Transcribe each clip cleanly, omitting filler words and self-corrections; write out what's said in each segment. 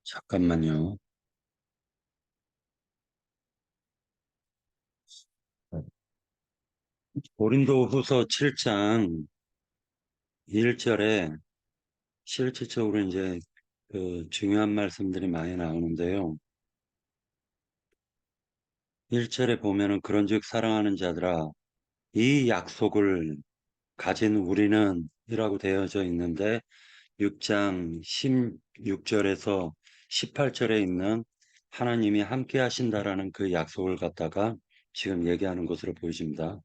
잠깐만요. 고린도후서 7장 1절에 실질적으로 이제 그 중요한 말씀들이 많이 나오는데요. 1절에 보면은 그런즉 사랑하는 자들아 이 약속을 가진 우리는 이라고 되어져 있는데 6장 16절에서 18절에 있는 하나님이 함께 하신다라는 그 약속을 갖다가 지금 얘기하는 것으로 보여집니다.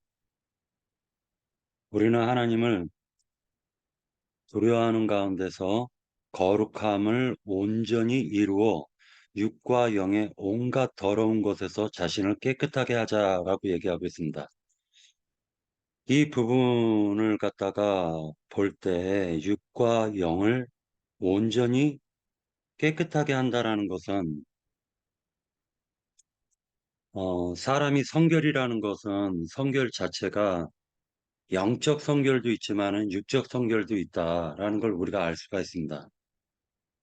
우리는 하나님을 두려워하는 가운데서 거룩함을 온전히 이루어 육과 영의 온갖 더러운 것에서 자신을 깨끗하게 하자라고 얘기하고 있습니다. 이 부분을 갖다가 볼 때 육과 영을 온전히 깨끗하게 한다라는 것은 사람이 성결이라는 것은 성결 자체가 영적 성결도 있지만은 육적 성결도 있다라는 걸 우리가 알 수가 있습니다.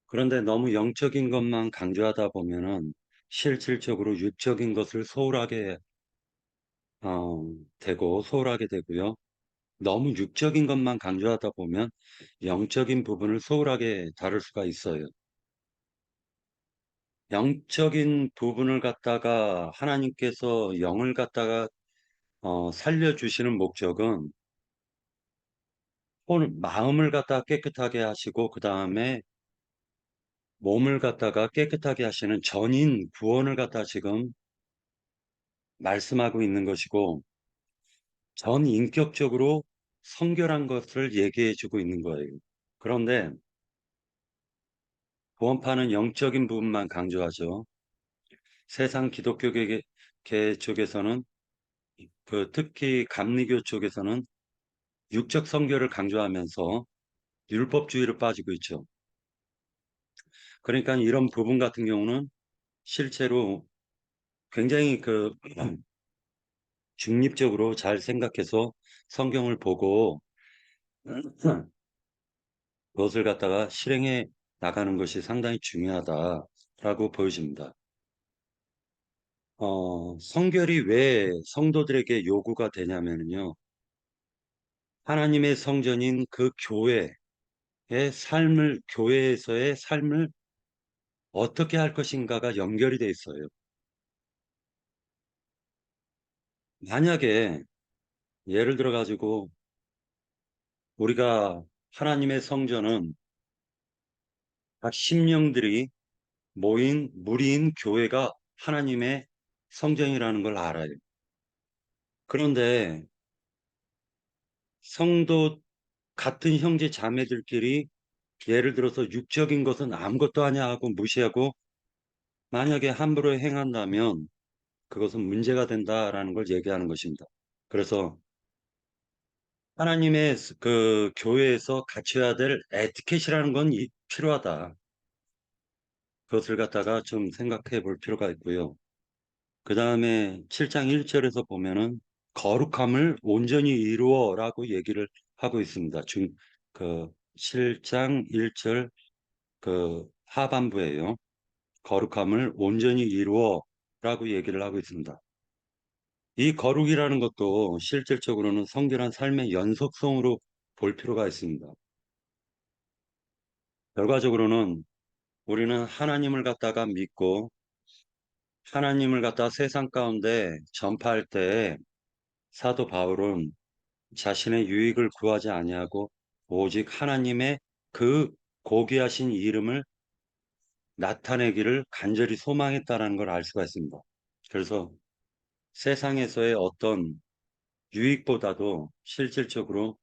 그런데 너무 영적인 것만 강조하다 보면은 실질적으로 육적인 것을 소홀하게 되고 소홀하게 되고요. 너무 육적인 것만 강조하다 보면 영적인 부분을 소홀하게 다룰 수가 있어요. 영적인 부분을 갖다가 하나님께서 영을 갖다가 살려주시는 목적은 마음을 갖다가 깨끗하게 하시고 그 다음에 몸을 갖다가 깨끗하게 하시는 전인 구원을 갖다 지금 말씀하고 있는 것이고 전 인격적으로 성결한 것을 얘기해 주고 있는 거예요. 그런데 구원파는 영적인 부분만 강조하죠. 세상 기독교계 쪽에서는 특히 감리교 쪽에서는 육적 성결을 강조하면서 율법주의로 빠지고 있죠. 그러니까 이런 부분 같은 경우는 실제로 굉장히 중립적으로 잘 생각해서 성경을 보고 그것을 갖다가 실행해 나가는 것이 상당히 중요하다라고 보여집니다. 성결이 왜 성도들에게 요구가 되냐면요. 하나님의 성전인 그 교회에서의 삶을 어떻게 할 것인가가 연결이 돼 있어요. 만약에 예를 들어 가지고 우리가 하나님의 성전은 각 심령들이 모인 무리인 교회가 하나님의 성전이라는 걸 알아요. 그런데 성도 같은 형제 자매들끼리 예를 들어서 육적인 것은 아무것도 아니야 하고 무시하고 만약에 함부로 행한다면 그것은 문제가 된다라는 걸 얘기하는 것입니다. 그래서 하나님의 그 교회에서 갖춰야 될 에티켓이라는 건 필요하다. 그것을 갖다가 좀 생각해 볼 필요가 있고요. 그 다음에 7장 1절에서 보면은 거룩함을 온전히 이루어라고 얘기를 하고 있습니다. 그 7장 1절 하반부에요. 거룩함을 온전히 이루어라고 얘기를 하고 있습니다. 이 거룩이라는 것도 실질적으로는 성결한 삶의 연속성으로 볼 필요가 있습니다. 결과적으로는 우리는 하나님을 갖다가 믿고 하나님을 갖다가 세상 가운데 전파할 때 사도 바울은 자신의 유익을 구하지 아니하고 오직 하나님의 그 고귀하신 이름을 나타내기를 간절히 소망했다라는 걸 알 수가 있습니다. 그래서 세상에서의 어떤 유익보다도 실질적으로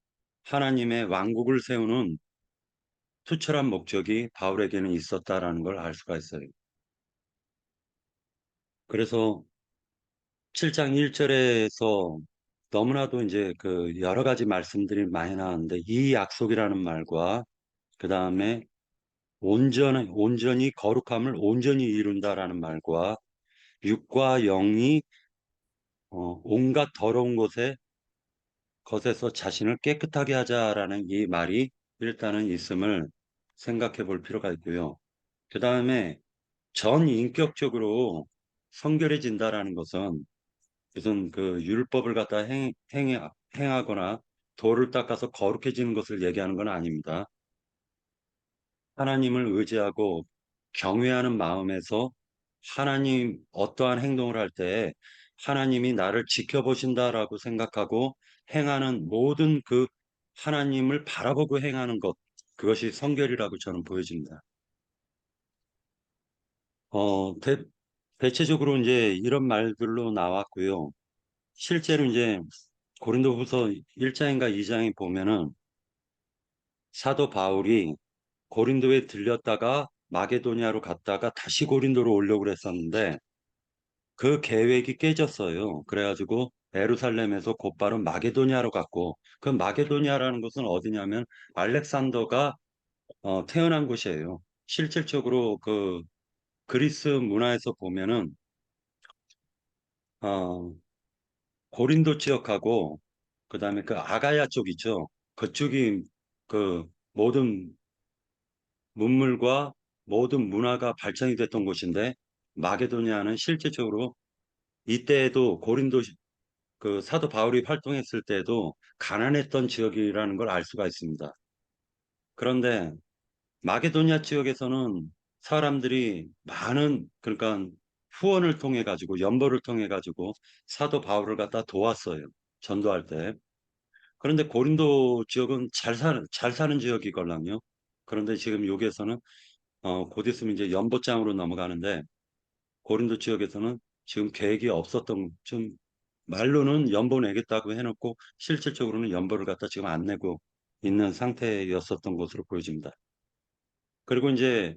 하나님의 왕국을 세우는 투철한 목적이 바울에게는 있었다라는 걸 알 수가 있어요. 그래서 7장 1절에서 너무나도 이제 그 여러 가지 말씀들이 많이 나왔는데 이 약속이라는 말과 그 다음에 온전히 거룩함을 온전히 이룬다라는 말과 육과 영이 온갖 더러운 것에서 자신을 깨끗하게 하자라는 이 말이 일단은 있음을 생각해 볼 필요가 있고요. 그 다음에 전 인격적으로 성결해진다라는 것은 무슨 그 율법을 갖다 행하거나 돌을 닦아서 거룩해지는 것을 얘기하는 건 아닙니다. 하나님을 의지하고 경외하는 마음에서 하나님 어떠한 행동을 할 때 하나님이 나를 지켜보신다라고 생각하고 행하는 모든 그 하나님을 바라보고 행하는 것, 그것이 성결이라고 저는 보여집니다. 대체적으로 이제 이런 말들로 나왔고요. 실제로 이제 고린도후서 1장인가 2장에 보면은 사도 바울이 고린도에 들렸다가 마게도니아로 갔다가 다시 고린도로 오려고 그랬었는데 그 계획이 깨졌어요. 그래가지고 예루살렘에서 곧바로 마게도니아로 갔고 그 마게도니아라는 곳은 어디냐면 알렉산더가 태어난 곳이에요. 실질적으로 그 그리스 문화에서 보면은 어, 고린도 지역하고 그다음에 그 아가야 쪽 있죠. 그쪽이 그 모든 문물과 모든 문화가 발전이 됐던 곳인데 마게도니아는 실질적으로 이때에도 고린도 그 사도 바울이 활동했을 때도 가난했던 지역이라는 걸 알 수가 있습니다. 그런데 마게도니아 지역에서는 사람들이 많은 그러니까 후원을 통해 가지고 연보를 통해 가지고 사도 바울을 갖다 도왔어요. 전도할 때. 그런데 고린도 지역은 잘 사는 지역이걸랑요. 그런데 지금 여기에서는 곧 있으면 이제 연보장으로 넘어가는데 고린도 지역에서는 지금 계획이 없었던 좀 말로는 연보 내겠다고 해놓고 실질적으로는 연보를 갖다 지금 안 내고 있는 상태였었던 것으로 보여집니다. 그리고 이제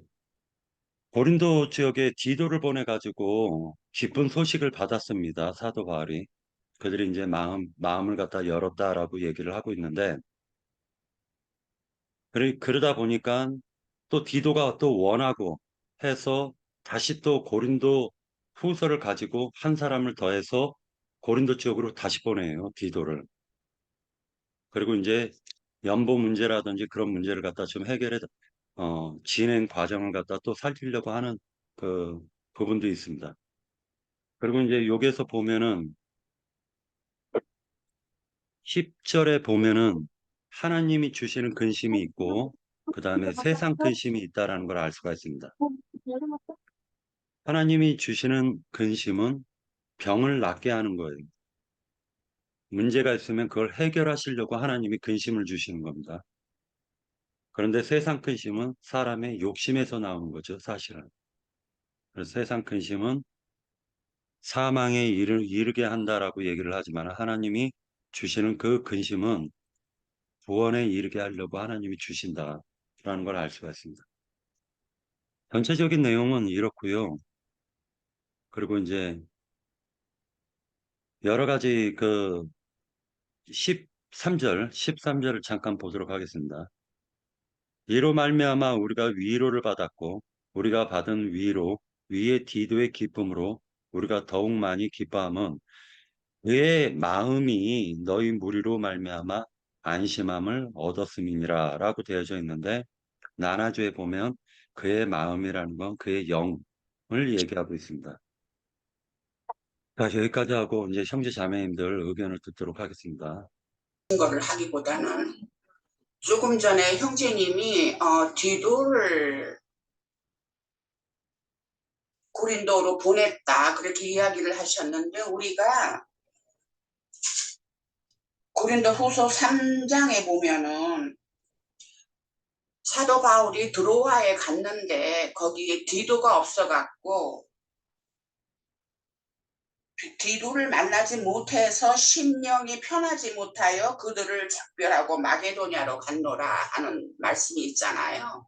고린도 지역에 디도를 보내가지고 기쁜 소식을 받았습니다. 사도 바울이. 그들이 이제 마음을 갖다 열었다라고 얘기를 하고 있는데 그러다 보니까 또 디도가 또 원하고 해서 다시 또 고린도 후서를 가지고 한 사람을 더해서 고린도 지역으로 다시 보내요. 디도를. 그리고 이제 연보 문제라든지 그런 문제를 갖다 좀 해결해 진행 과정을 갖다 또 살피려고 하는 그 부분도 있습니다. 그리고 이제 여기에서 보면은 10절에 보면은 하나님이 주시는 근심이 있고 그 다음에 세상 근심이 있다라는 걸 알 수가 있습니다. 하나님이 주시는 근심은 병을 낫게 하는 거예요. 문제가 있으면 그걸 해결하시려고 하나님이 근심을 주시는 겁니다. 그런데 세상 근심은 사람의 욕심에서 나오는 거죠, 사실은. 그래서 세상 근심은 사망에 이르게 한다라고 얘기를 하지만 하나님이 주시는 그 근심은 구원에 이르게 하려고 하나님이 주신다라는 걸 알 수가 있습니다. 전체적인 내용은 이렇고요. 그리고 이제 여러 가지 그 13절을 잠깐 보도록 하겠습니다. 이로 말미암아 우리가 위로를 받았고 우리가 받은 위로 위의 디도의 기쁨으로 우리가 더욱 많이 기뻐함은 그의 마음이 너희 무리로 말미암아 안심함을 얻었음이니라라고 되어져 있는데 나나주에 보면 그의 마음이라는 건 그의 영을 얘기하고 있습니다. 자, 여기까지 하고 이제 형제 자매님들 의견을 듣도록 하겠습니다. 거를 하기보다는 조금 전에 형제님이 디도를 고린도로 보냈다 그렇게 이야기를 하셨는데 우리가 고린도 후서 3장에 보면은 사도 바울이 드로아에 갔는데 거기에 디도가 없어갖고 디도를 만나지 못해서 심령이 편하지 못하여 그들을 작별하고 마게도냐로 갔노라 하는 말씀이 있잖아요.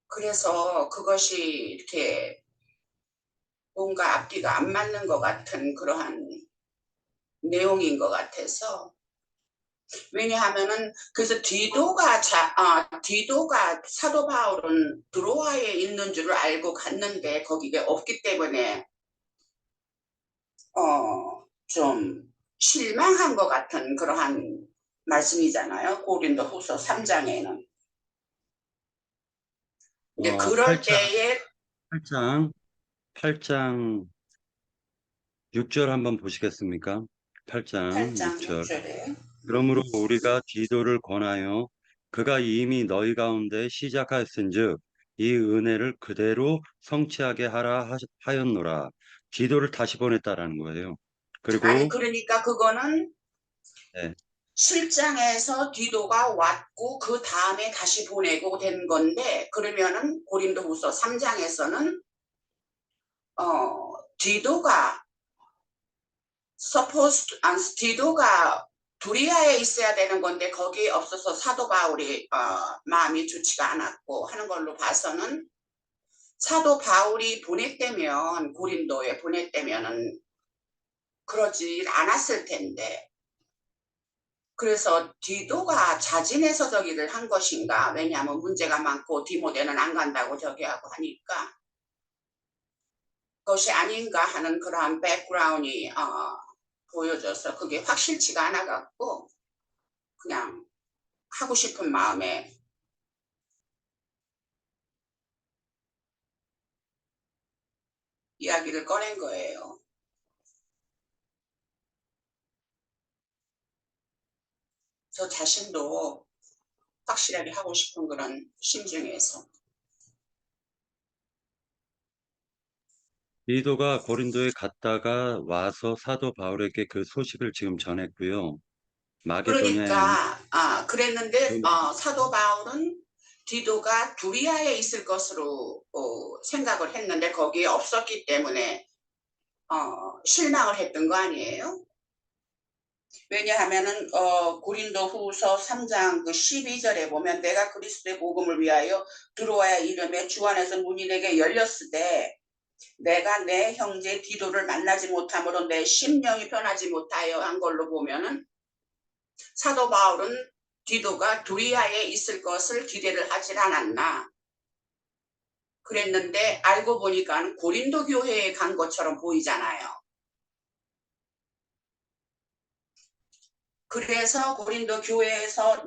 그래서 그것이 이렇게 뭔가 앞뒤가 안 맞는 것 같은 그러한 내용인 것 같아서 왜냐하면은 그래서 디도가 사도 바울은 드로아에 있는 줄을 알고 갔는데 거기가 없기 때문에 좀 실망한 것 같은 그러한 말씀이잖아요. 고린도 후서 3장에는 이제 그럴 8장, 때에 8장, 8장 6절 한번 보시겠습니까? 8장 8장 6절. 6절에 그러므로 우리가 디도를 권하여 그가 이미 너희 가운데 시작하였은즉 이 은혜를 그대로 성취하게 하라 하였노라. 디도를 다시 보냈다라는 거예요. 아니 그리고 그러니까 그거는 네, 실장에서 디도가 왔고 그 다음에 다시 보내고 된 건데 그러면은 고린도후서 3장에서는 디도가 디도가 두리아에 있어야 되는 건데 거기에 없어서 사도 바울이 마음이 좋지가 않았고 하는 걸로 봐서는 사도 바울이 보냈다면 고린도에 보냈다면은 그러지 않았을 텐데 그래서 디도가 자진해서 저기를 한 것인가 왜냐하면 문제가 많고 디모데는 안 간다고 저기 하고 하니까 그것이 아닌가 하는 그러한 백그라운이 보여져서 그게 확실치가 않아 갖고 그냥 하고 싶은 마음에 이야기를 꺼낸 거예요. 저 자신도 확실하게 하고 싶은 그런 심정에서. 디도가 고린도에 갔다가 와서 사도 바울에게 그 소식을 지금 전했고요. 마게도냐에 있는 그러니까 그랬는데 사도 바울은 디도가 두리아에 있을 것으로 생각을 했는데 거기에 없었기 때문에 실망을 했던 거 아니에요? 왜냐하면은 고린도후서 3장 그 12절에 보면 내가 그리스도의 복음을 위하여 들어와야 이름에 주 안에서 문이 내게 열렸을 때 내가 내 형제 디도를 만나지 못함으로 내 심령이 변하지 못하여 한 걸로 보면은 사도 바울은 디도가 두리아에 있을 것을 기대를 하질 않았나 그랬는데 알고 보니까 고린도 교회에 간 것처럼 보이잖아요. 그래서 고린도 교회에서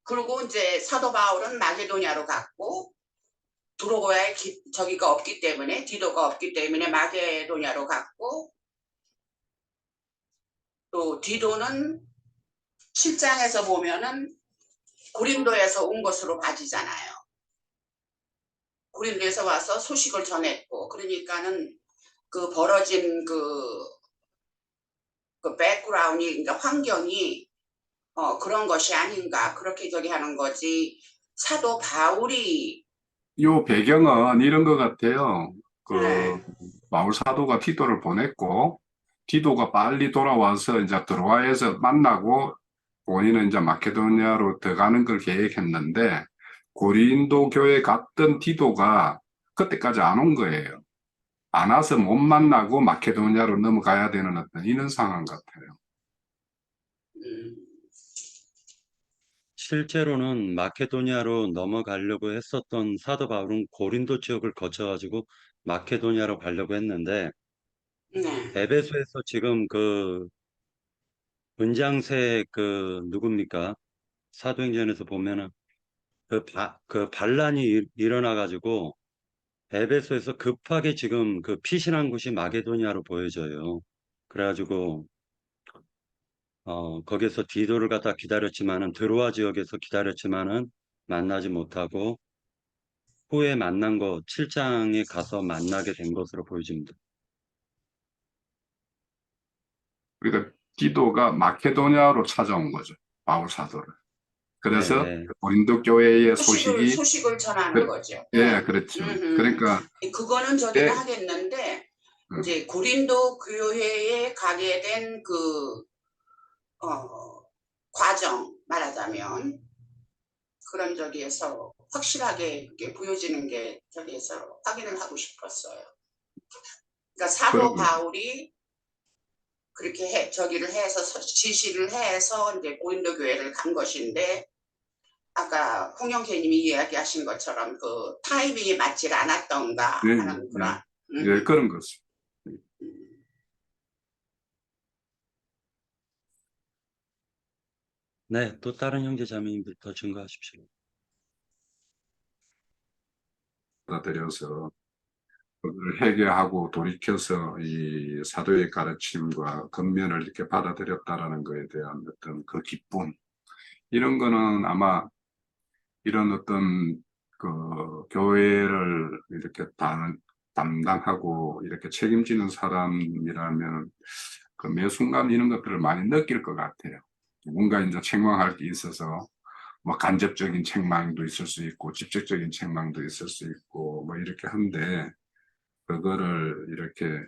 그리고 이제 사도 바울은 마게도냐로 갔고 두로고야에 저기가 없기 때문에 디도가 없기 때문에 마게도냐로 갔고 또 디도는 실장에서 보면은 고린도에서 온 것으로 봐지잖아요. 고린도에서 와서 소식을 전했고 그러니까는 그 벌어진 그 백그라운이 그러니까 환경이 그런 것이 아닌가 그렇게 저기 하는 거지 사도 바울이 요 배경은 이런 것 같아요. 그 네, 바울 사도가 티도를 보냈고 티도가 빨리 돌아와서 이제 드로아에서 만나고 본인은 이제 마케도니아로 들어가는 걸 계획했는데 고린도 교회 갔던 티도가 그때까지 안 온 거예요. 안 와서 못 만나고 마케도니아로 넘어가야 되는 어떤 이런 상황 같아요. 음, 실제로는 마케도니아로 넘어가려고 했었던 사도 바울은 고린도 지역을 거쳐가지고 마케도니아로 가려고 했는데 네, 에베소에서 지금 그 은장세 누굽니까? 사도행전에서 보면은 그 반란이 일어나가지고 에베소에서 급하게 지금 그 피신한 곳이 마게도니아로 보여져요. 그래가지고 거기서 디도를 갖다 기다렸지만은 드로아 지역에서 기다렸지만은 만나지 못하고 후에 만난 거 7장에 가서 만나게 된 것으로 보여집니다. 그러니까 디도가 마케도니아로 찾아온 거죠. 바울 사도를. 그래서 네, 고린도 교회의 소식을 소식이 소식을 전하는 거죠. 예, 그렇죠. 그러니까 그거는 저기는 때 하겠는데 음, 이제 고린도 교회에 가게 된 과정 말하자면 그런 저기에서 확실하게 그게 보여지는 게 저기에서 확인을 하고 싶었어요. 그러니까 사도 그러고 바울이 그렇게 저기를 해서 지시를 해서 이제 고린도 교회를 간 것인데 아까 홍영태님이 이야기하신 것처럼 그 타이밍이 맞질 않았던가 예, 하는 그런 예, 그런 거죠. 네, 또 다른 형제 자매님들 더 증거하십시오. 받아들여서 그걸 회개하고 돌이켜서 이 사도의 가르침과 권면을 이렇게 받아들였다라는 거에 대한 어떤 그 기쁨, 이런 거는 아마 이런 어떤 그 교회를 이렇게 담당하고 이렇게 책임지는 사람이라면 그 매 순간 이런 것들을 많이 느낄 것 같아요. 뭔가 이제 책망할 게 있어서 뭐 간접적인 책망도 있을 수 있고 직접적인 책망도 있을 수 있고 뭐 이렇게 한데 그거를 이렇게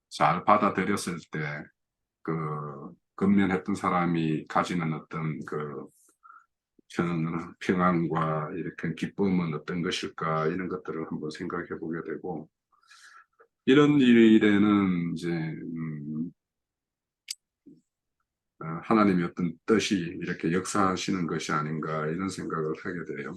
잘 받아들였을 때 그 건면했던 사람이 가지는 어떤 그 평안과 이렇게 기쁨은 어떤 것일까 이런 것들을 한번 생각해 보게 되고 이런 일에는 이제 하나님의 어떤 뜻이 이렇게 역사하시는 것이 아닌가 이런 생각을 하게 돼요.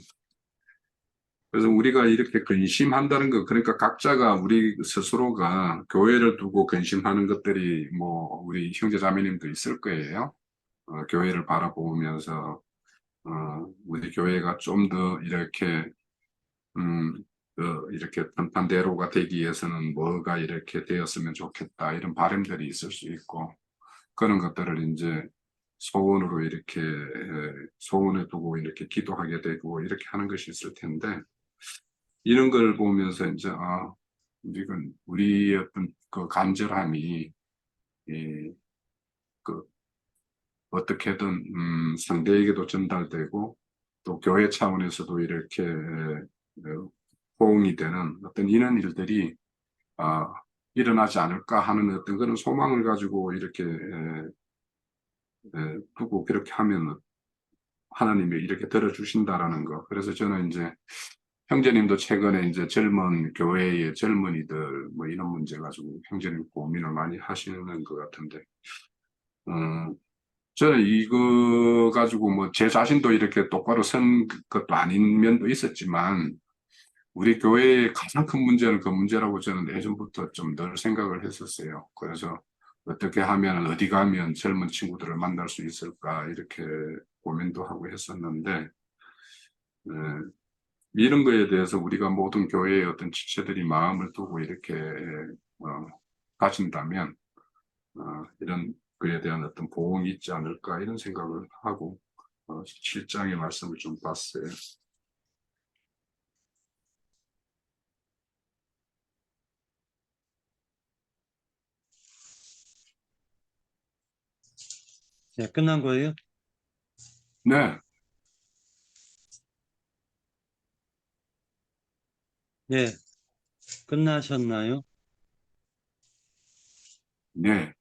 그래서 우리가 이렇게 근심한다는 것, 그러니까 각자가 우리 스스로가 교회를 두고 근심하는 것들이 뭐 우리 형제자매님도 있을 거예요. 교회를 바라보면서 우리 교회가 좀 더 이렇게 이렇게 판판대로가 되기 위해서는 뭐가 이렇게 되었으면 좋겠다 이런 바람들이 있을 수 있고 그런 것들을 이제 소원으로 이렇게 소원에 두고 이렇게 기도하게 되고 이렇게 하는 것이 있을 텐데 이런 걸 보면서 이제 이건 우리의 어떤 그 간절함이 이, 그 어떻게든 상대에게도 전달되고 또 교회 차원에서도 이렇게 호응이 되는 어떤 이런 일들이 아, 일어나지 않을까 하는 어떤 그런 소망을 가지고 이렇게 두고 그렇게 하면 하나님이 이렇게 들어주신다라는 거. 그래서 저는 이제 형제님도 최근에 이제 젊은 교회의 젊은이들 뭐 이런 문제 가지고 형제님 고민을 많이 하시는 것 같은데, 어, 저는 이거 가지고 뭐 제 자신도 이렇게 똑바로 선 것도 아닌 면도 있었지만, 우리 교회의 가장 큰 문제는 그 문제라고 저는 예전부터 좀 늘 생각을 했었어요. 그래서 어떻게 하면 어디 가면 젊은 친구들을 만날 수 있을까 이렇게 고민도 하고 했었는데, 네, 이런 거에 대해서 우리가 모든 교회의 어떤 지체들이 마음을 두고 이렇게 어, 가진다면 이런 그에 대한 어떤 보응이 있지 않을까 이런 생각을 하고 실장의 말씀을 좀 봤어요. 네, 끝난 거예요? 네, 네, 끝나셨나요? 네,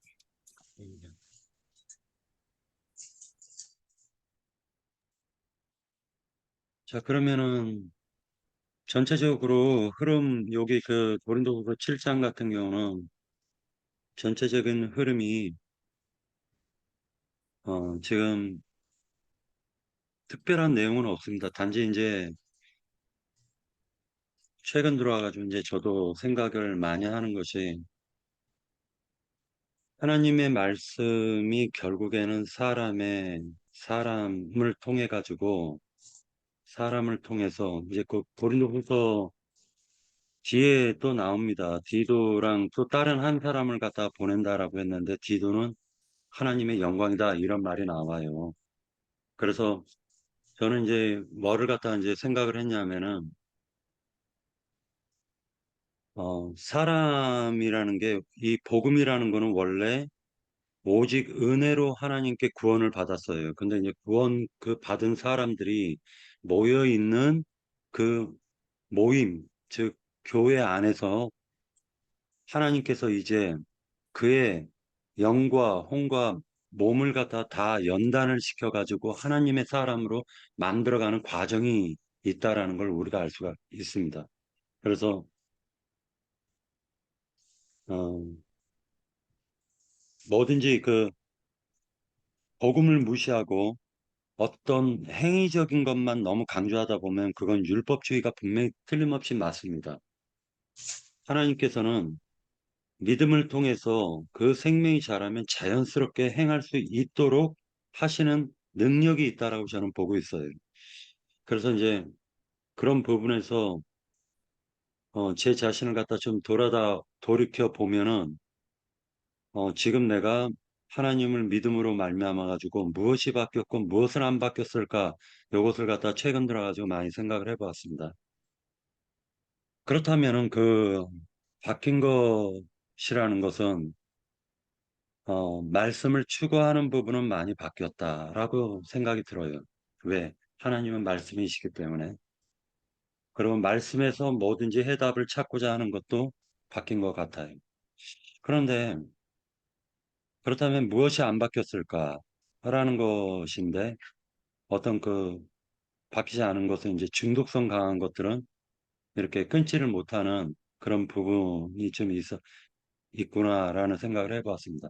자, 그러면은 전체적으로 흐름, 여기 그 고린도후서 7장 같은 경우는 전체적인 흐름이 지금 특별한 내용은 없습니다. 단지 이제 최근 들어와가지고 이제 저도 생각을 많이 하는 것이 하나님의 말씀이 결국에는 사람을 통해 가지고 사람을 통해서 이제 그 고린도후서 뒤에 또 나옵니다. 디도랑 또 다른 한 사람을 갖다 보낸다라고 했는데 디도는 하나님의 영광이다 이런 말이 나와요. 그래서 저는 이제 뭐를 갖다 이제 생각을 했냐면은 사람이라는 게 이 복음이라는 거는 원래 오직 은혜로 하나님께 구원을 받았어요. 근데 이제 구원 그 받은 사람들이 모여 있는 그 모임, 즉 교회 안에서 하나님께서 이제 그의 영과 혼과 몸을 갖다 다 연단을 시켜가지고 하나님의 사람으로 만들어가는 과정이 있다라는 걸 우리가 알 수가 있습니다. 그래서 어, 뭐든지 그 복음을 무시하고 어떤 행위적인 것만 너무 강조하다 보면 그건 율법주의가 분명히 틀림없이 맞습니다. 하나님께서는 믿음을 통해서 그 생명이 자라면 자연스럽게 행할 수 있도록 하시는 능력이 있다라고 저는 보고 있어요. 그래서 이제 그런 부분에서 제 자신을 갖다 좀 돌이켜 보면은, 지금 내가 하나님을 믿음으로 말미암아 가지고 무엇이 바뀌었고 무엇은 안 바뀌었을까? 요것을 갖다 최근 들어 가지고 많이 생각을 해보았습니다. 그렇다면은 그 바뀐 것이라는 것은 말씀을 추구하는 부분은 많이 바뀌었다라고 생각이 들어요. 왜? 하나님은 말씀이시기 때문에. 그리고 말씀에서 뭐든지 해답을 찾고자 하는 것도 바뀐 것 같아요. 그런데 그렇다면 무엇이 안 바뀌었을까라는 것인데 어떤 그 바뀌지 않은 것은 이제 중독성 강한 것들은 이렇게 끊지를 못하는 그런 부분이 좀 있구나라는 생각을 해봤습니다.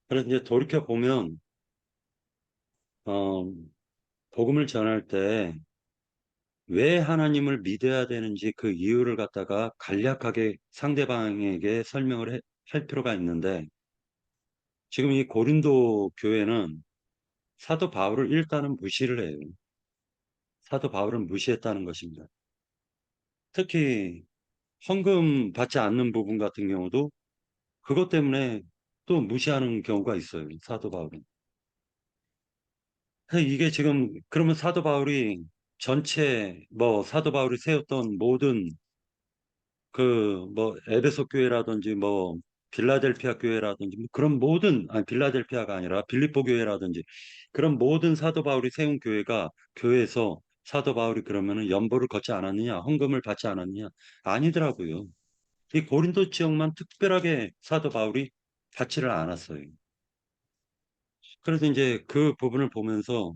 그래서 이제 돌이켜 보면 어, 복음을 전할 때 왜 하나님을 믿어야 되는지 그 이유를 갖다가 간략하게 상대방에게 할 필요가 있는데 지금 이 고린도 교회는 사도 바울을 일단은 무시를 해요. 사도 바울은 무시했다는 것입니다. 특히 헌금 받지 않는 부분 같은 경우도 그것 때문에 또 무시하는 경우가 있어요. 사도 바울은. 이게 지금 그러면 사도 바울이 전체 뭐 사도 바울이 세웠던 모든 그 뭐 에베소 교회라든지 뭐 빌라델피아 교회라든지 뭐 그런 모든 아니 빌라델피아가 아니라 빌립보 교회라든지 그런 모든 사도 바울이 세운 교회에서 사도 바울이 그러면은 연보를 걷지 않았느냐 헌금을 받지 않았느냐 아니더라고요. 이 고린도 지역만 특별하게 사도 바울이 받지를 않았어요. 그래서 이제 그 부분을 보면서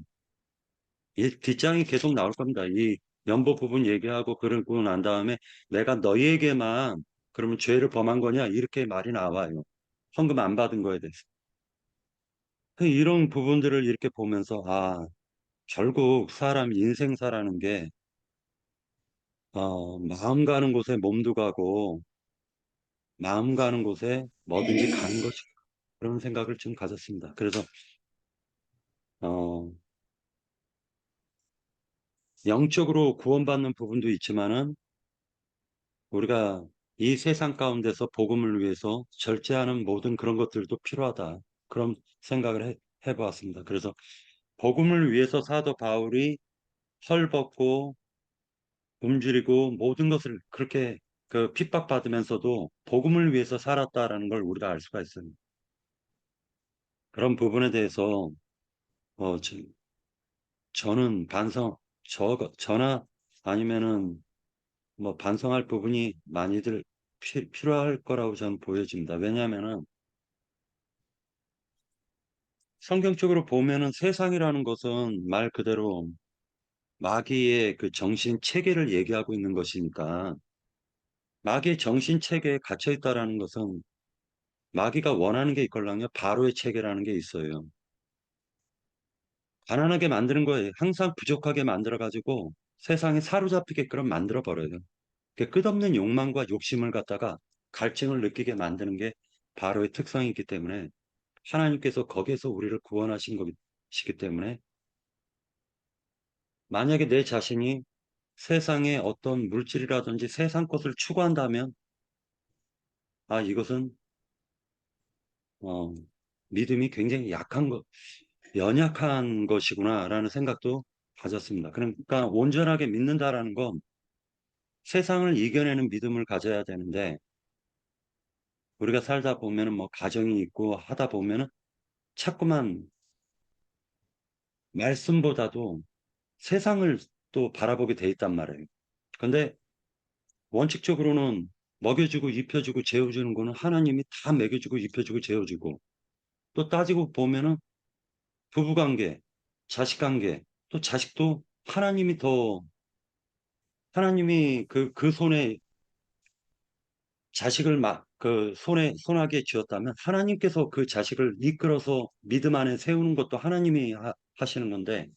이 뒷장이 계속 나올 겁니다. 이 연보 부분 얘기하고 그러고 난 다음에 내가 너희에게만 그러면 죄를 범한 거냐 이렇게 말이 나와요. 헌금 안 받은 거에 대해서. 이런 부분들을 이렇게 보면서 결국 사람 인생사라는 게 마음 가는 곳에 몸도 가고 마음 가는 곳에 뭐든지 가는 것이 그런 생각을 좀 가졌습니다. 그래서 어, 영적으로 구원받는 부분도 있지만은 우리가 이 세상 가운데서 복음을 위해서 절제하는 모든 그런 것들도 필요하다. 그런 생각을 해보았습니다. 그래서 복음을 위해서 사도 바울이 헐벗고 굶주리고 모든 것을 그렇게 그 핍박받으면서도 복음을 위해서 살았다라는 걸 우리가 알 수가 있습니다. 그런 부분에 대해서 어, 저, 저는 저나 아니면은 뭐 반성할 부분이 많이들 필요할 거라고 저는 보여집니다. 왜냐하면은 성경적으로 보면은 세상이라는 것은 말 그대로 마귀의 그 정신 체계를 얘기하고 있는 것이니까 마귀의 정신 체계에 갇혀 있다라는 것은 마귀가 원하는 게 있걸랑요. 바로의 체계라는 게 있어요. 가난하게 만드는 거예요. 항상 부족하게 만들어가지고 세상에 사로잡히게끔 만들어 버려요. 그 끝없는 욕망과 욕심을 갖다가 갈증을 느끼게 만드는 게 바로의 특성이기 때문에 하나님께서 거기에서 우리를 구원하신 것이기 때문에 만약에 내 자신이 세상의 어떤 물질이라든지 세상 것을 추구한다면 이것은 어, 믿음이 굉장히 연약한 것이구나라는 생각도 가졌습니다. 그러니까 온전하게 믿는다라는 건 세상을 이겨내는 믿음을 가져야 되는데 우리가 살다 보면은 뭐 가정이 있고 하다 보면은 자꾸만 말씀보다도 세상을 또 바라보게 돼 있단 말이에요. 근데 원칙적으로는 먹여주고 입혀주고 재워주는 거는 하나님이 다 먹여주고 입혀주고 재워주고 또 따지고 보면은 부부관계, 자식관계, 또 자식도 하나님이 그 손에 자식을 그 손아귀에 쥐었다면 하나님께서 그 자식을 이끌어서 믿음 안에 세우는 것도 하나님이 하시는 건데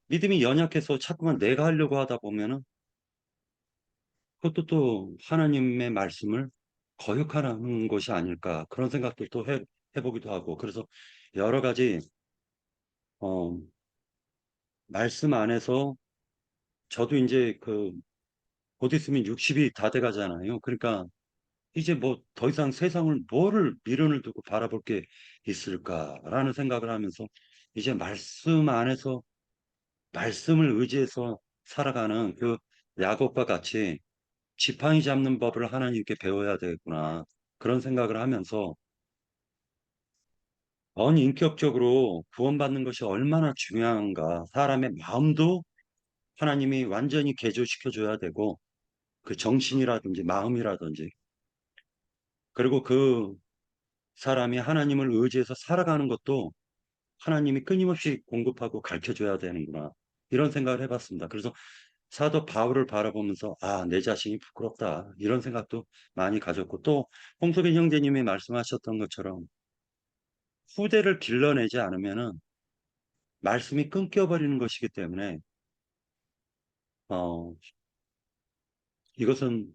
믿음이 연약해서 자꾸만 내가 하려고 하다 보면은 그것도 또 하나님의 말씀을 거역하는 것이 아닐까 그런 생각들도 해보기도 하고 그래서 여러 가지 어, 말씀 안에서 저도 이제 그 곧 있으면 60이 다 돼가잖아요. 그러니까 이제 뭐 더 이상 세상을 뭐를 미련을 두고 바라볼 게 있을까라는 생각을 하면서 이제 말씀 안에서 말씀을 의지해서 살아가는 그 야곱과 같이 지팡이 잡는 법을 하나님께 배워야 되겠구나. 그런 생각을 하면서 인격적으로 구원받는 것이 얼마나 중요한가. 사람의 마음도 하나님이 완전히 개조시켜 줘야 되고 그 정신이라든지 마음이라든지 그리고 그 사람이 하나님을 의지해서 살아가는 것도 하나님이 끊임없이 공급하고 가르쳐 줘야 되는구나. 이런 생각을 해봤습니다. 그래서 사도 바울을 바라보면서 내 자신이 부끄럽다. 이런 생각도 많이 가졌고 또 홍석인 형제님이 말씀하셨던 것처럼 후대를 길러내지 않으면은 말씀이 끊겨버리는 것이기 때문에 어, 이것은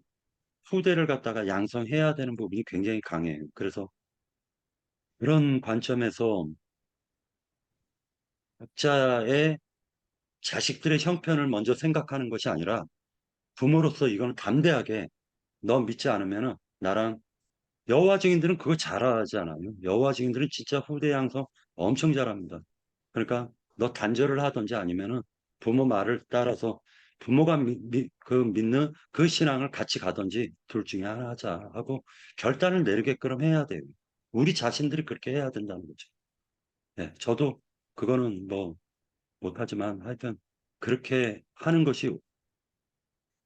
후대를 갖다가 양성해야 되는 부분이 굉장히 강해요. 그래서 그런 관점에서 각자의 자식들의 형편을 먼저 생각하는 것이 아니라 부모로서 이건 담대하게 너 믿지 않으면은 나랑 여호와 증인들은 그거 잘하잖아요. 여호와 증인들은 진짜 후대 양성 엄청 잘합니다. 그러니까 너 단절을 하든지 아니면은 부모 말을 따라서 부모가 믿는 그 신앙을 같이 가든지 둘 중에 하나 하자 하고 결단을 내리게끔 해야 돼요. 우리 자신들이 그렇게 해야 된다는 거죠. 네, 저도 그거는 뭐 못하지만 하여튼 그렇게 하는 것이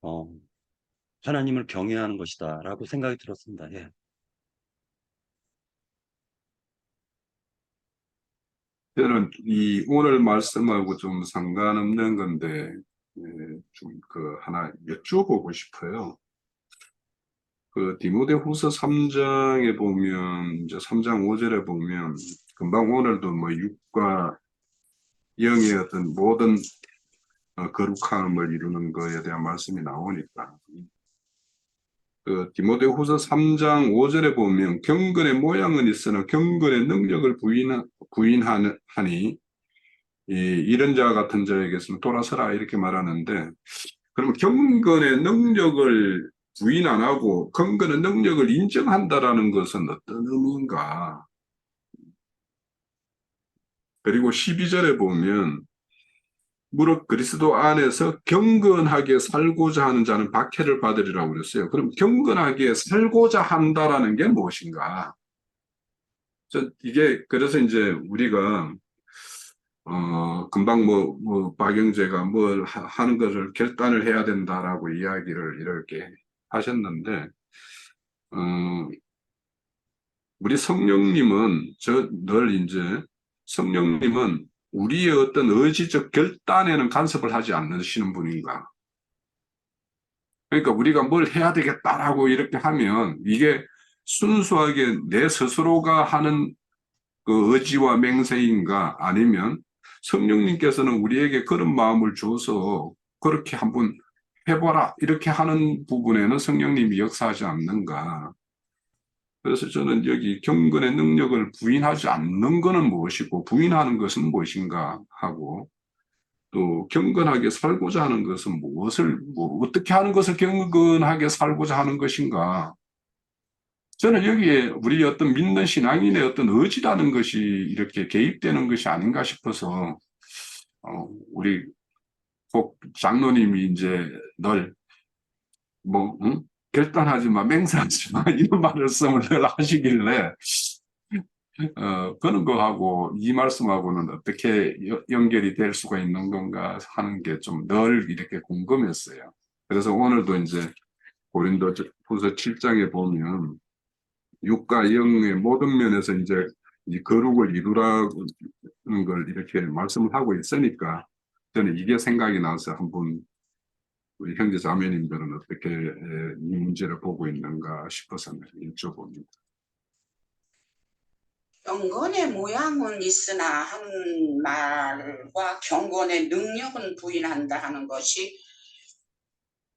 어, 하나님을 경외하는 것이다라고 생각이 들었습니다. 예. 저는 이 오늘 말씀하고 좀 상관없는 건데, 좀 그 하나 여쭤보고 싶어요. 그 디모데후서 3장에 보면, 이제 3장 5절에 보면, 금방 오늘도 뭐 육과 영의 어떤 모든 거룩함을 이루는 것에 대한 말씀이 나오니까. 그 디모데후서 3장 5절에 보면 경건의 모양은 있으나 경건의 능력을 부인하니 이런 자 같은 자에게서는 돌아서라 이렇게 말하는데, 그러면 경건의 능력을 부인 안 하고 경건의 능력을 인정한다라는 것은 어떤 의미인가? 그리고 12절에 보면 무릇 그리스도 안에서 경건하게 살고자 하는 자는 박해를 받으리라고 그랬어요. 그럼 경건하게 살고자 한다라는 게 무엇인가? 이게 그래서 이제 우리가 금방 박영재가 뭘 하는 것을 결단을 해야 된다라고 이야기를 이렇게 하셨는데, 어, 우리 성령님은 늘 이제 성령님은 우리의 어떤 의지적 결단에는 간섭을 하지 않으시는 분인가. 그러니까 우리가 뭘 해야 되겠다라고 이렇게 하면 이게 순수하게 내 스스로가 하는 그 의지와 맹세인가 아니면 성령님께서는 우리에게 그런 마음을 줘서 그렇게 한번 해봐라 이렇게 하는 부분에는 성령님이 역사하지 않는가. 그래서 저는 여기 경건의 능력을 부인하지 않는 것은 무엇이고 부인하는 것은 무엇인가 하고 또 경건하게 살고자 하는 것은 어떻게 하는 것을 경건하게 살고자 하는 것인가. 저는 여기에 우리 어떤 믿는 신앙인의 어떤 의지라는 것이 이렇게 개입되는 것이 아닌가 싶어서, 우리 꼭 장로님이 이제 늘 응? 결단하지 마, 맹세하지 마, 이런 말씀을 늘 하시길래, 그런 거하고 이 말씀하고는 어떻게 연결이 될 수가 있는 건가 하는 게 좀 늘 이렇게 궁금했어요. 그래서 오늘도 이제 고린도 후서 7장에 보면 육과 영의 모든 면에서 이제 이 거룩을 이루라는 걸 이렇게 말씀을 하고 있으니까 저는 이게 생각이 나서 한번 우리 형제 자매님들은 어떻게 이 문제를 보고 있는가 싶어서 여쭤봅니다. 경건의 모양은 있으나 하는 말과 경건의 능력은 부인한다 하는 것이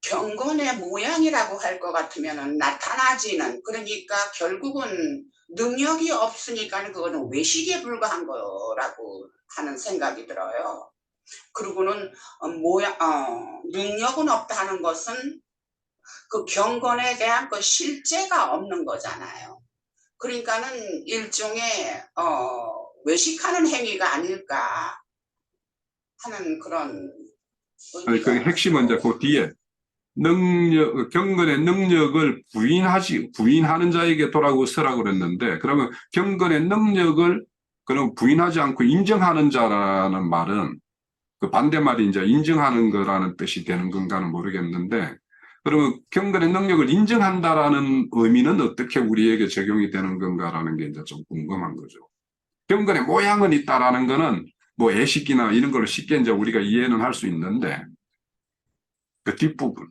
경건의 모양이라고 할 것 같으면 나타나지는 그러니까 결국은 능력이 없으니까 그거는 외식에 불과한 거라고 하는 생각이 들어요. 그리고는 능력은 없다 하는 것은 그 경건에 대한 그 실제가 없는 거잖아요. 그러니까는 일종의 외식하는 행위가 아닐까 하는 그런 아니, 그 의미가 핵심은 이제 그 뒤에 경건의 능력을 부인하는 자에게 돌아오고 서라고 그랬는데, 그러면 경건의 능력을 그럼 부인하지 않고 인정하는 자라는 말은 그 반대말이 이제 인정하는 거라는 뜻이 되는 건가는 모르겠는데, 그러면 경건의 능력을 인정한다라는 의미는 어떻게 우리에게 적용이 되는 건가라는 게 이제 좀 궁금한 거죠. 경건의 모양은 있다라는 거는 뭐 예식이나 이런 걸로 쉽게 이제 우리가 이해는 할 수 있는데, 그 뒷부분.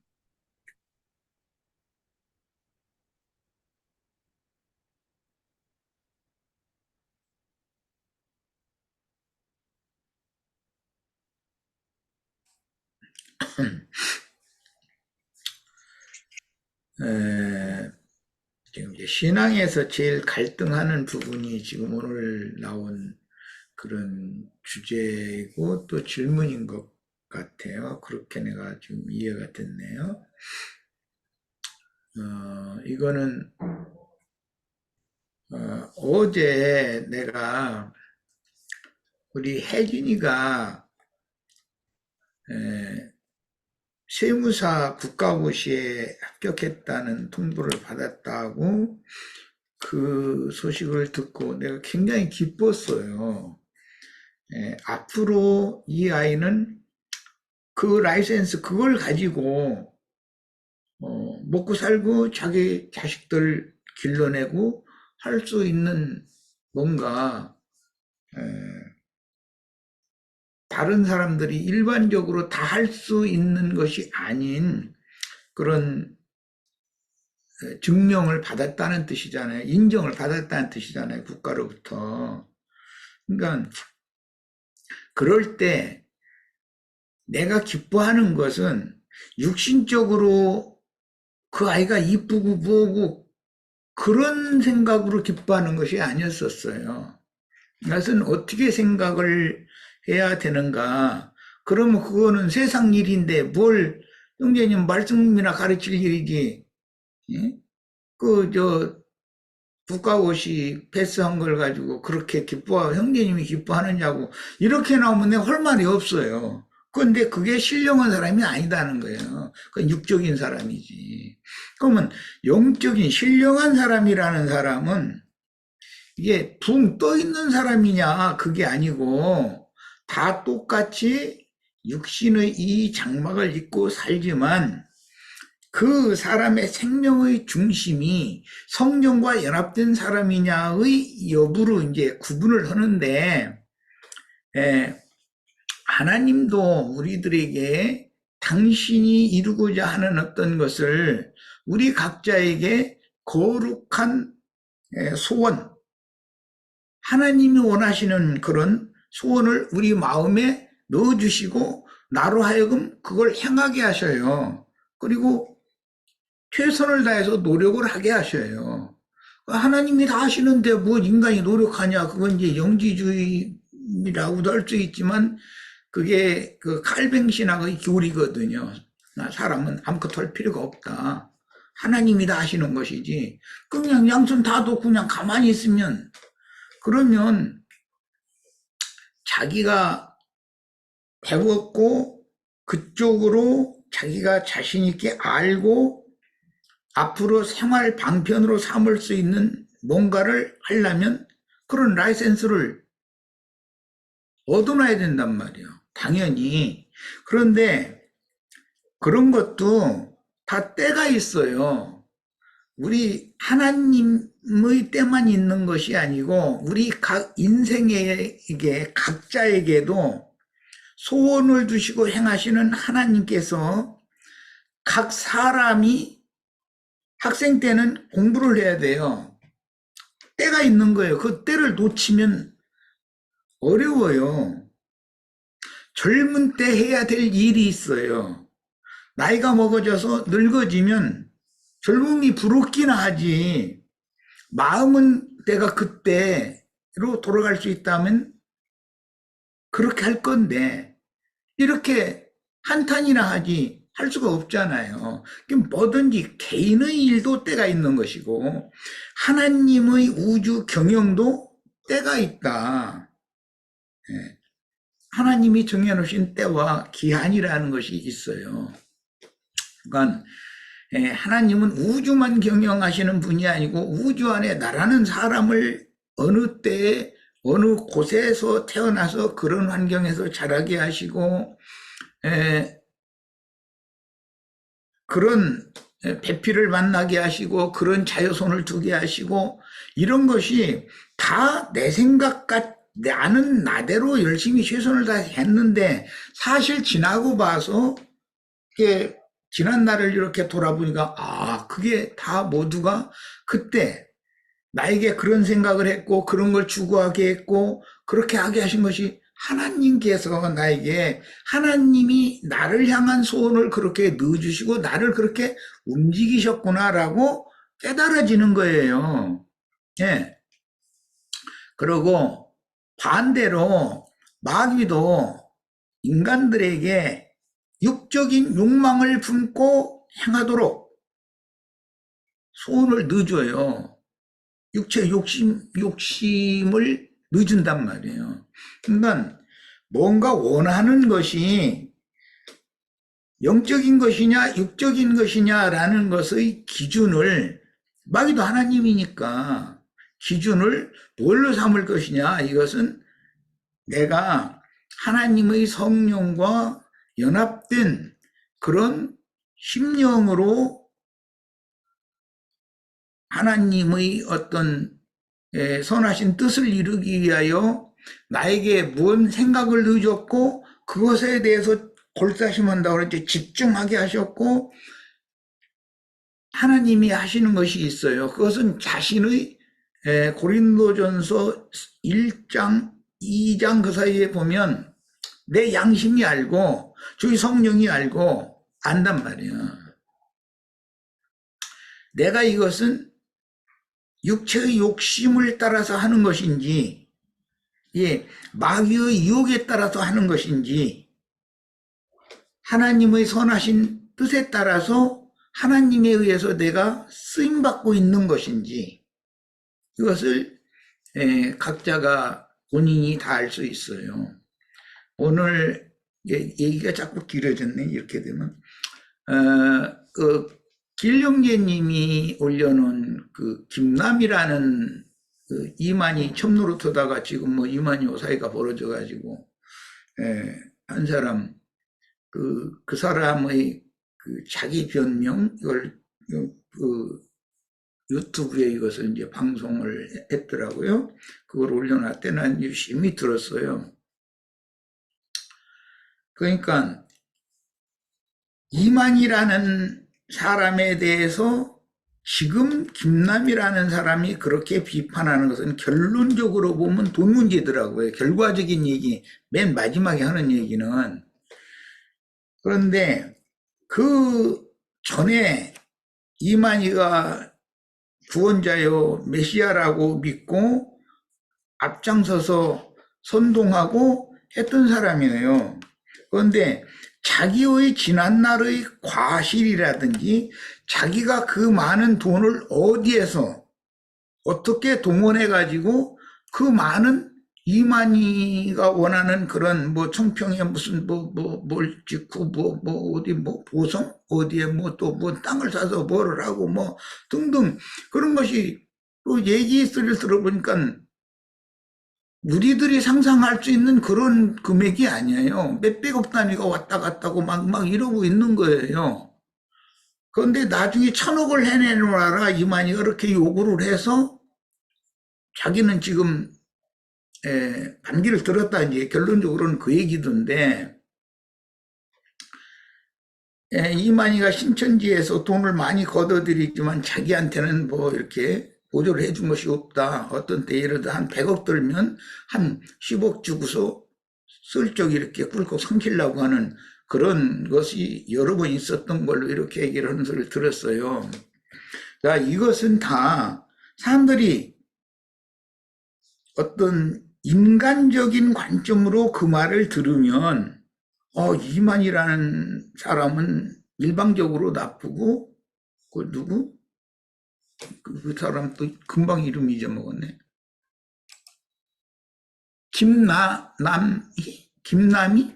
지금 이제 신앙에서 제일 갈등하는 부분이 지금 오늘 나온 그런 주제이고 또 질문인 것 같아요. 그렇게 내가 지금 이해가 됐네요. 이거는 어제 내가 우리 혜진이가 세무사 국가고시에 합격했다는 통보를 받았다고 그 소식을 듣고 내가 굉장히 기뻤어요. 앞으로 이 아이는 그 라이센스 그걸 가지고 먹고 살고 자기 자식들 길러내고 할 수 있는 뭔가 다른 사람들이 일반적으로 다 할 수 있는 것이 아닌 그런 증명을 받았다는 뜻이잖아요. 인정을 받았다는 뜻이잖아요. 국가로부터. 그러니까 그럴 때 내가 기뻐하는 것은 육신적으로 그 아이가 이쁘고 뭐고 그런 생각으로 기뻐하는 것이 아니었었어요. 이것은 어떻게 생각을 해야 되는가. 그러면 그거는 세상 일인데 뭘 형제님 말씀이나 가르칠 일이지. 국가고시 패스한 걸 가지고 그렇게 형제님이 기뻐하느냐고 이렇게 나오면 내가 할 말이 없어요. 그런데 그게 신령한 사람이 아니다는 거예요. 그건 육적인 사람이지. 그러면 영적인 신령한 사람이라는 사람은 이게 붕 떠 있는 사람이냐 그게 아니고 다 똑같이 육신의 이 장막을 입고 살지만 그 사람의 생명의 중심이 성령과 연합된 사람이냐의 여부로 이제 구분을 하는데, 하나님도 우리들에게 당신이 이루고자 하는 어떤 것을 우리 각자에게 거룩한 소원, 하나님이 원하시는 그런 소원을 우리 마음에 넣어주시고 나로 하여금 그걸 행하게 하셔요. 그리고 최선을 다해서 노력을 하게 하셔요. 하나님이 다 하시는데 뭐 인간이 노력하냐. 그건 이제 영지주의라고도 할 수 있지만 그게 그 칼뱅신학의 교리거든요. 사람은 아무것도 할 필요가 없다. 하나님이 다 하시는 것이지. 그냥 양손 다 놓고 그냥 가만히 있으면 그러면 자기가 배웠고 그쪽으로 자기가 자신 있게 알고 앞으로 생활 방편으로 삼을 수 있는 뭔가를 하려면 그런 라이센스를 얻어놔야 된단 말이에요. 당연히. 그런데 그런 것도 다 때가 있어요. 우리 하나님의 때만 있는 것이 아니고 우리 각 인생에게 각자에게도 소원을 두시고 행하시는 하나님께서 각 사람이 학생 때는 공부를 해야 돼요. 때가 있는 거예요. 그 때를 놓치면 어려워요. 젊은 때 해야 될 일이 있어요. 나이가 먹어져서 늙어지면 젊음이 부럽기나 하지. 마음은 내가 그때로 돌아갈 수 있다면 그렇게 할 건데 이렇게 한탄이나 하지. 할 수가 없잖아요. 뭐든지 개인의 일도 때가 있는 것이고 하나님의 우주 경영도 때가 있다. 예. 하나님이 정해놓으신 때와 기한이라는 것이 있어요. 그러니까 하나님은 우주만 경영하시는 분이 아니고 우주 안에 나라는 사람을 어느 때에 어느 곳에서 태어나서 그런 환경에서 자라게 하시고 그런 배필을 만나게 하시고 그런 자여손을 두게 하시고 이런 것이 다 내 나는 나대로 열심히 최선을 다했는데 사실 지나고 봐서 지난 날을 이렇게 돌아보니까 그게 다 모두가 그때 나에게 그런 생각을 했고 그런 걸 추구하게 했고 그렇게 하게 하신 것이 하나님께서 나에게 하나님이 나를 향한 소원을 그렇게 넣어주시고 나를 그렇게 움직이셨구나라고 깨달아지는 거예요. 예. 그리고 반대로 마귀도 인간들에게 육적인 욕망을 품고 행하도록 소원을 넣어줘요. 육체의 욕심을 넣어준단 말이에요. 그러니까 뭔가 원하는 것이 영적인 것이냐 육적인 것이냐라는 것의 기준을 마귀도 하나님이니까 기준을 뭘로 삼을 것이냐 이것은 내가 하나님의 성령과 연합된 그런 심령으로 하나님의 어떤 선하신 뜻을 이루기 위하여 나에게 무슨 생각을 넣어줬고 그것에 대해서 골사심한다고 그랬지 집중하게 하셨고 하나님이 하시는 것이 있어요. 그것은 자신의 고린도전서 1장 2장 그 사이에 보면 내 양심이 알고 주의 성령이 알고 안단 말이야. 내가 이것은 육체의 욕심을 따라서 하는 것인지 마귀의 유혹에 따라서 하는 것인지 하나님의 선하신 뜻에 따라서 하나님에 의해서 내가 쓰임받고 있는 것인지 이것을 각자가 본인이 다 알 수 있어요. 오늘 얘기가 자꾸 길어졌네. 이렇게 되면 길령제님이 올려놓은 그 김남이라는 그 이만희 첨노릇하다가 지금 뭐 이만희 오사이가 벌어져가지고 한 사람 그 사람의 그 자기 변명 이걸 그 유튜브에 이것을 이제 방송을 했더라고요. 그걸 올려놨대. 난 유심히 들었어요. 그러니까 이만희라는 사람에 대해서 지금 김남이라는 사람이 그렇게 비판하는 것은 결론적으로 보면 돈 문제더라고요. 결과적인 얘기, 맨 마지막에 하는 얘기는. 그런데 그 전에 이만희가 구원자요 메시아라고 믿고 앞장서서 선동하고 했던 사람이에요. 그런데 자기의 지난날의 과실이라든지 자기가 그 많은 돈을 어디에서 어떻게 동원해 가지고 그 많은 이만희가 원하는 그런 뭐 청평에 무슨 뭘 짓고 어디 보성 어디에 또 땅을 사서 뭐를 하고 뭐 등등 그런 것이 또 얘기를 들어보니까 우리들이 상상할 수 있는 그런 금액이 아니에요. 몇백억 단위가 왔다 갔다 하고 막 이러고 있는 거예요. 그런데 나중에 1,000억을 해내놓아라 이만희가 그렇게 요구를 해서 자기는 지금 반기를 들었다 이제 결론적으로는 그 얘기던데 이만희가 신천지에서 돈을 많이 걷어들이지만 자기한테는 뭐 이렇게 보조를 해준 것이 없다. 어떤 때 예를 들어 한 100억 들면 한 10억 주고서 슬쩍 이렇게 꿀꺽 삼키려고 하는 그런 것이 여러 번 있었던 걸로 이렇게 얘기를 하는 소리를 들었어요. 자, 이것은 다 사람들이 어떤 인간적인 관점으로 그 말을 들으면 이만희라는 사람은 일방적으로 나쁘고, 그 누구? 그 사람 또 금방 이름 잊어먹었네. 김남이?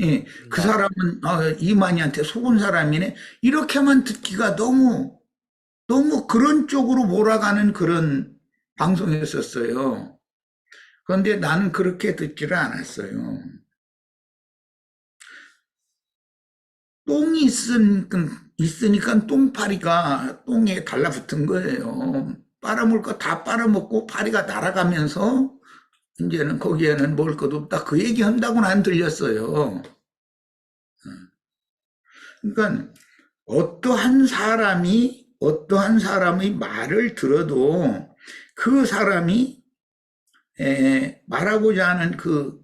예, 그 사람은 이만희한테 속은 사람이네. 이렇게만 듣기가 너무 그런 쪽으로 몰아가는 그런 방송이었었어요. 그런데 나는 그렇게 듣지를 않았어요. 똥이 있으니까 똥파리가 똥에 달라붙은 거예요. 빨아먹을 거 다 빨아먹고 파리가 날아가면서 이제는 거기에는 먹을 것도 없다. 그 얘기 한다고는 안 들렸어요. 그러니까 어떠한 사람의 말을 들어도 그 사람이 말하고자 하는 그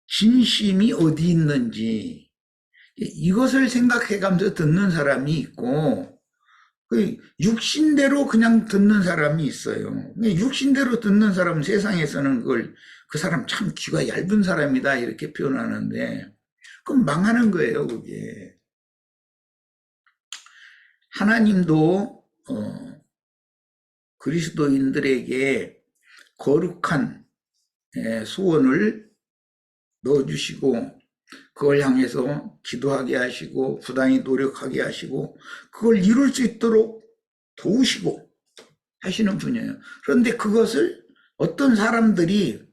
진심이 어디 있는지 이것을 생각해가면서 듣는 사람이 있고 그 육신대로 그냥 듣는 사람이 있어요. 육신대로 듣는 사람은 세상에서는 그 사람 참 귀가 얇은 사람이다 이렇게 표현하는데 그럼 망하는 거예요, 그게. 하나님도 그리스도인들에게 거룩한 소원을 넣어주시고 그걸 향해서 기도하게 하시고 부단히 노력하게 하시고 그걸 이룰 수 있도록 도우시고 하시는 분이에요. 그런데 그것을 어떤 사람들이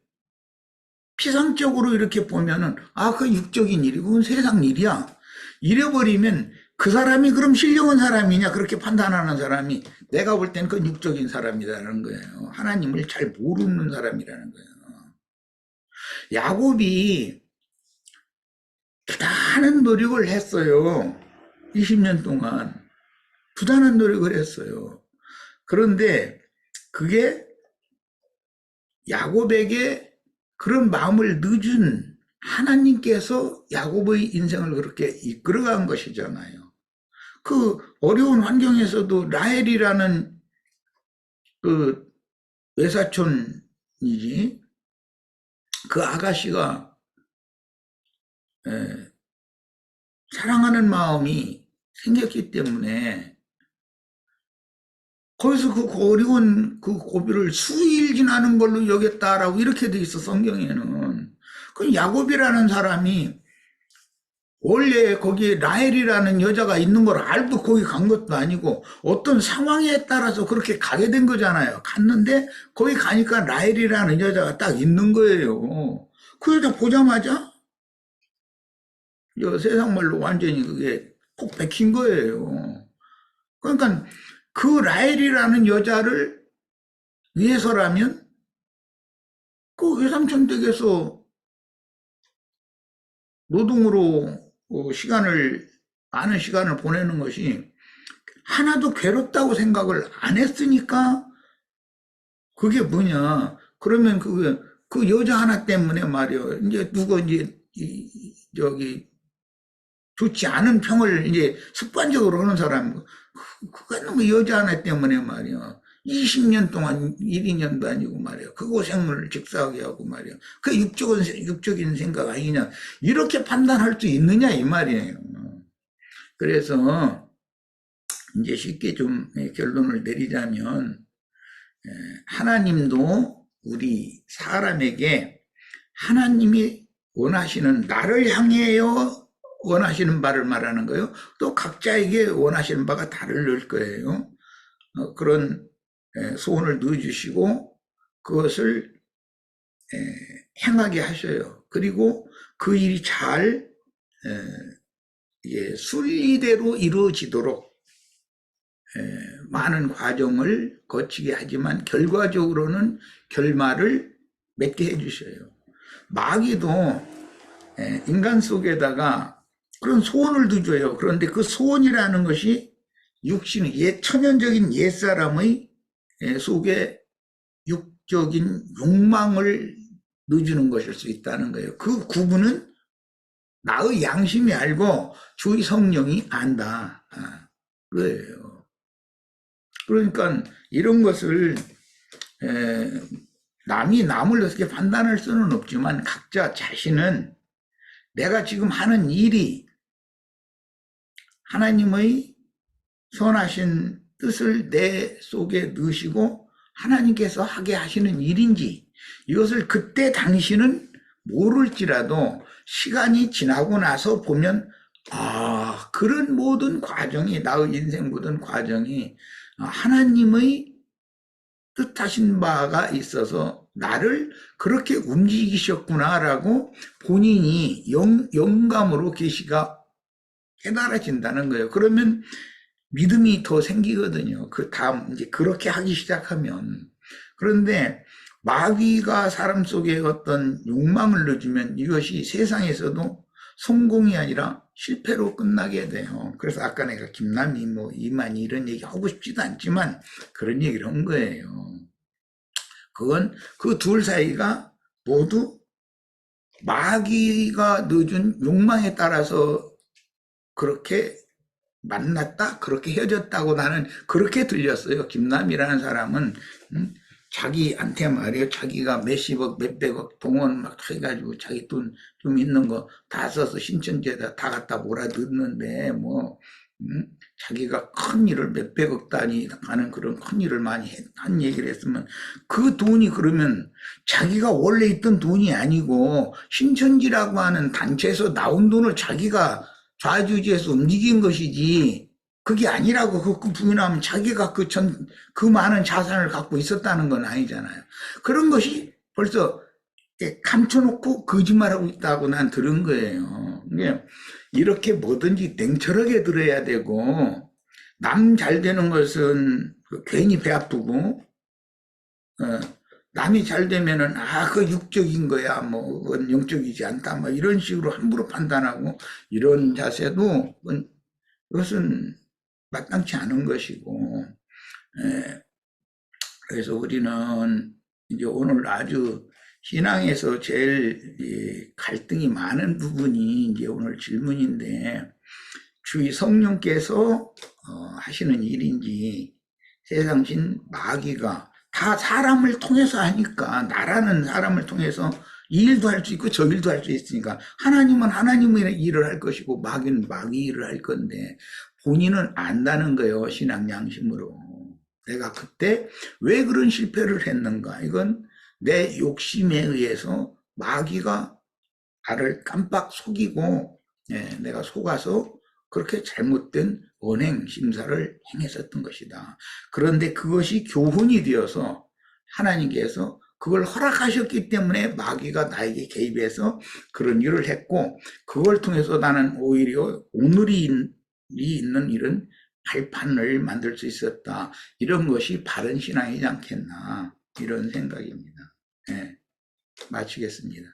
피상적으로 이렇게 보면은 그 육적인 일이고 그건 세상 일이야. 이래버리면 그 사람이 그럼 신령한 사람이냐 그렇게 판단하는 사람이 내가 볼 때는 그건 육적인 사람이라는 거예요. 하나님을 잘 모르는 사람이라는 거예요. 야곱이 부단한 노력을 했어요. 20년 동안 부단한 노력을 했어요. 그런데 그게 야곱에게 그런 마음을 늦은 하나님께서 야곱의 인생을 그렇게 이끌어간 것이잖아요. 그 어려운 환경에서도 라헬이라는 그 외사촌이지 그 아가씨가 사랑하는 마음이 생겼기 때문에 거기서 그 어려운 그 고비를 수일 지나는 걸로 여겼다라고 이렇게 돼 있어 성경에는. 그 야곱이라는 사람이 원래 거기 라헬이라는 여자가 있는 걸 알고 거기 간 것도 아니고 어떤 상황에 따라서 그렇게 가게 된 거잖아요. 갔는데 거기 가니까 라헬이라는 여자가 딱 있는 거예요. 그 여자 보자마자 세상 말로 완전히 그게 콕 박힌 거예요. 그러니까 그 라헬이라는 여자를 위해서라면 그 외삼촌 댁에서 노동으로 많은 시간을 보내는 것이 하나도 괴롭다고 생각을 안 했으니까 그게 뭐냐. 그러면 그 여자 하나 때문에 말이야. 이제 누가 이제 좋지 않은 평을 이제 습관적으로 하는 사람, 그거는 뭐 여자 하나 때문에 말이야. 20년 동안 1, 2년도 아니고 말이야. 그 고생을 직사하게 하고 말이야. 그 육적인 생각 아니냐. 이렇게 판단할 수 있느냐, 이 말이에요. 그래서 이제 쉽게 좀 결론을 내리자면, 하나님도 우리 사람에게 하나님이 원하시는 나를 향해요. 원하시는 바를 말하는 거예요. 또 각자에게 원하시는 바가 다를 거예요. 그런 소원을 넣어주시고 그것을 행하게 하셔요. 그리고 그 일이 잘 순리대로 이루어지도록 많은 과정을 거치게 하지만 결과적으로는 결말을 맺게 해주셔요. 마귀도 인간 속에다가 그런 소원을 넣어줘요. 그런데 그 소원이라는 것이 천연적인 옛사람의 속에 육적인 욕망을 넣어주는 것일 수 있다는 거예요. 그 구분은 나의 양심이 알고 주의 성령이 안다. 그거예요. 그러니까 이런 것을 남이 남을 어떻게 판단할 수는 없지만 각자 자신은 내가 지금 하는 일이 하나님의 선하신 뜻을 내 속에 넣으시고 하나님께서 하게 하시는 일인지 이것을 그때 당시는 모를지라도 시간이 지나고 나서 보면 그런 모든 과정이 나의 인생 모든 과정이 하나님의 뜻하신 바가 있어서 나를 그렇게 움직이셨구나라고 본인이 영감으로 계시가 깨달아진다는 거예요. 그러면 믿음이 더 생기거든요. 그 다음 이제 그렇게 하기 시작하면. 그런데 마귀가 사람 속에 어떤 욕망을 넣어주면 이것이 세상에서도 성공이 아니라 실패로 끝나게 돼요. 그래서 아까 내가 김남희 뭐 이만희 이런 얘기 하고 싶지도 않지만 그런 얘기를 한 거예요. 그건 그 둘 사이가 모두 마귀가 넣어준 욕망에 따라서 그렇게 만났다? 그렇게 헤어졌다고 나는 그렇게 들렸어요. 김남이라는 사람은 자기한테 말이에요. 자기가 몇십억, 몇백억 동원 막 해가지고 자기 돈 좀 있는 거 다 써서 신천지에다 다 갖다 몰아넣는데 뭐 자기가 큰 일을 몇백억 단위 가는 그런 큰 일을 많이 한 얘기를 했으면 그 돈이 그러면 자기가 원래 있던 돈이 아니고 신천지라고 하는 단체에서 나온 돈을 자기가 좌지우지해서 움직인 것이지 그게 아니라고 그 부인하면 자기가 그 많은 자산을 갖고 있었다는 건 아니잖아요. 그런 것이 벌써 감춰놓고 거짓말하고 있다고 난 들은 거예요. 이렇게 뭐든지 냉철하게 들어야 되고 남 잘 되는 것은 괜히 배 아프고 남이 잘 되면은 그 육적인 거야 뭐 그건 영적이지 않다 뭐 이런 식으로 함부로 판단하고 이런 자세도 그것은 마땅치 않은 것이고 그래서 우리는 이제 오늘 아주 신앙에서 제일 갈등이 많은 부분이 이제 오늘 질문인데 주의 성령께서 하시는 일인지 세상신 마귀가 다 사람을 통해서 하니까 나라는 사람을 통해서 이 일도 할 수 있고 저 일도 할 수 있으니까 하나님은 하나님의 일을 할 것이고 마귀는 마귀 일을 할 건데 본인은 안다는 거예요. 신앙 양심으로. 내가 그때 왜 그런 실패를 했는가. 이건 내 욕심에 의해서 마귀가 나를 깜빡 속이고 내가 속아서 그렇게 잘못된 언행 심사를 행했었던 것이다. 그런데 그것이 교훈이 되어서 하나님께서 그걸 허락하셨기 때문에 마귀가 나에게 개입해서 그런 일을 했고 그걸 통해서 나는 오히려 오늘이 있는 이런 발판을 만들 수 있었다. 이런 것이 바른 신앙이지 않겠나 이런 생각입니다. 마치겠습니다.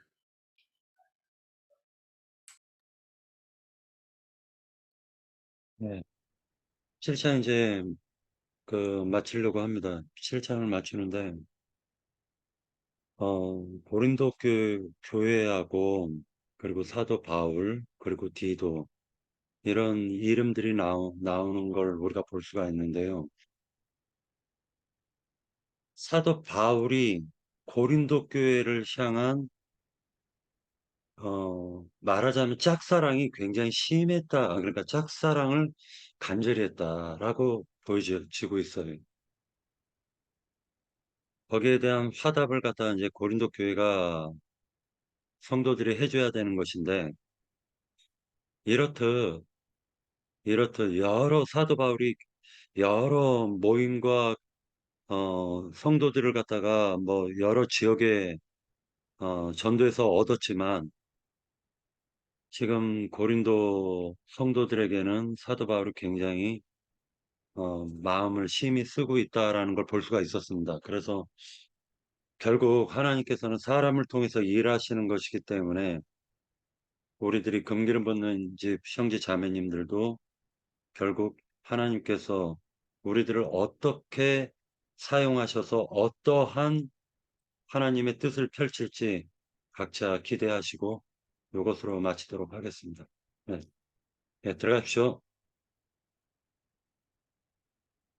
네. 7창 이제 마치려고 합니다. 7창을 마치는데 고린도 교회하고 그리고 사도 바울 그리고 디도 이런 이름들이 나오는 걸 우리가 볼 수가 있는데요. 사도 바울이 고린도 교회를 향한 말하자면 짝사랑이 굉장히 심했다. 그러니까 짝사랑을 간절히 했다라고 보여지고 있어요. 거기에 대한 화답을 갖다가 이제 고린도 교회가 성도들이 해줘야 되는 것인데 이렇듯 여러 사도 바울이 여러 모임과 성도들을 갖다가 뭐 여러 지역에 전도해서 얻었지만 지금 고린도 성도들에게는 사도 바울이 굉장히 마음을 심히 쓰고 있다라는 걸 볼 수가 있었습니다. 그래서 결국 하나님께서는 사람을 통해서 일하시는 것이기 때문에 우리들이 금기름 받는 집 형제 자매님들도 결국 하나님께서 우리들을 어떻게 사용하셔서 어떠한 하나님의 뜻을 펼칠지 각자 기대하시고 이것으로 마치도록 하겠습니다. 네, 들어가십시오.